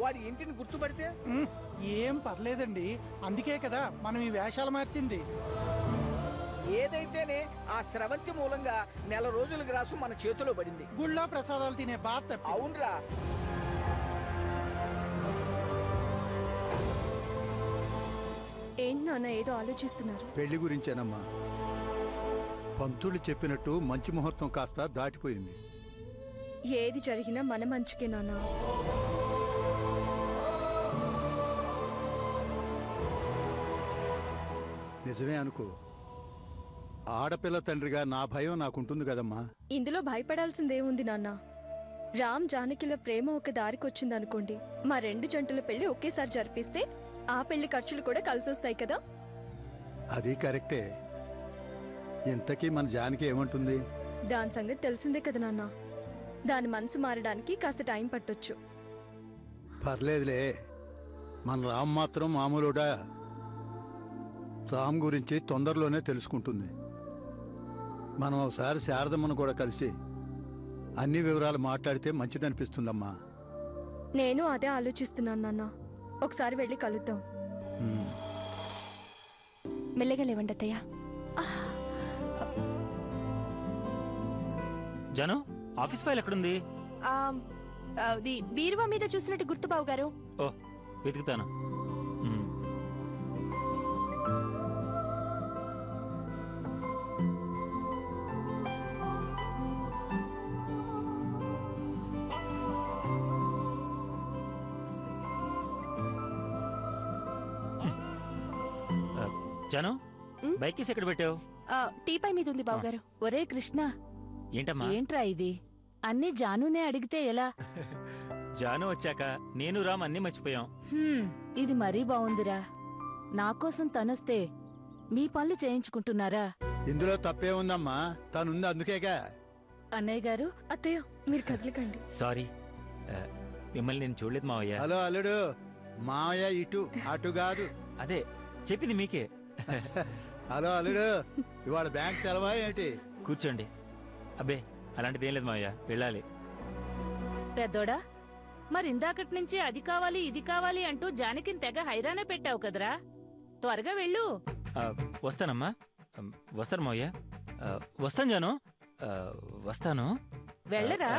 వాడి ఇంటిని గుర్తుపడితే? ఏం పర్లేదండి, అందుకే కదా మనం ఈ వేషాలు మార్చింది. ఏదైతేనే ఆ స్రవంతి మూలంగా నెల రోజుల గ్రాసు మన చేతిలో పడింది. గుళ్ళో ప్రసాదాలు తినే బాధ తప్పి. అవునరా. ఏంటి నాన్న ఏదో ఆలోచిస్తున్నారు? పెళ్లి గురించేనమ్మా. పంతులు చెప్పినట్టు మంచి ముహూర్తం కాస్త దాటిపోయింది. ఏది జరిగినా మన మంచికే నాన్న. నిజమే అనుకో. ఆడపిల్ల తండ్రిగా నా భయం నాకుంటుంది కదమ్మా. ఇందులో భయపడాల్సిందేముంది నాన్న? రామ్ జానకిల ప్రేమ ఒక దారికొచ్చిందనుకోండి, మా రెండు జంటల పెళ్లి ఒకేసారి జరిపిస్తే ఆ పెళ్లి ఖర్చులు కూడా కలిసొస్తాయి కదా. అది కరెక్టే. ఇంతకీ మన జానకి ఏమంటుంది? దాని సంగతి తెలిసిందే కదా నాన్న. దాని మనసు మారడానికి కాస్త టైం పట్టొచ్చు. పర్లేదులే, మన రామ్ మాత్రం మామూలుడా. రామ్ గురించి తొందరలోనే తెలుసుకుంటుంది. మనం ఒకసారి శారదమ్మను కూడా కలిసి అన్ని వివరాలు మాట్లాడితే మంచిదనిపిస్తుందమ్మా. నేను అదే ఆలోచిస్తున్నాను నాన్న. ఒకసారి వెళ్ళి కలుద్దాం. మెల్లగా లేవండి అత్తయ్య. జాను, ఆఫీస్ ఫైల్ ఎక్కడుంది? అది బీరువా మీద చూసినట్టు గుర్తు బావు గారు. ఓ, వెతుకుతాను. జాను, బైక్ కేసు ఎక్కడ పెట్టావు? టీపై మీద ఉంది బావు గారు. ఒరే కృష్ణ, ఏంటమ్మా? ఏంట్రా ఇది? అన్ని జానునే అడిగితే ఎలా? జాను వచ్చాక నేను రామ్ అన్ని మర్చిపోయాం. ఇది మరీ బావుందిరా. నాకోసం తనొస్తే మీ పనులు చేయించుకుంటున్నారా? ఇందులో తప్పే ఉందమ్మా, తనుంది అందుకేగా. అన్నయ్య గారు. అత్తయ్య మీరు కదలకండి. సారీ, మిమ్మల్ని నేను చూడలేదు మావయ్య. హలో అల్లుడు, మావయ్య ఇటు అటు కాదు. అదే చెప్పింది మీకే. హలో అల్లుడు, ఇవాళ బ్యాంక్ సెలవా ఏంటి? కూర్చోండి. అబ్బే అలాంటిది ఏం లేదు మావయ్య, వెళ్ళాలి. పెద్దోడా, మరి ఇందాకటి నుంచి అది కావాలి ఇది కావాలి అంటూ జానకిని తెగ హైరాణ పెట్టావు కదరా. త్వరగా వెళ్ళు. వస్తానమ్మా, వస్తాను మావయ్య. వస్తాను జాను, వస్తాను. వెళ్ళరా.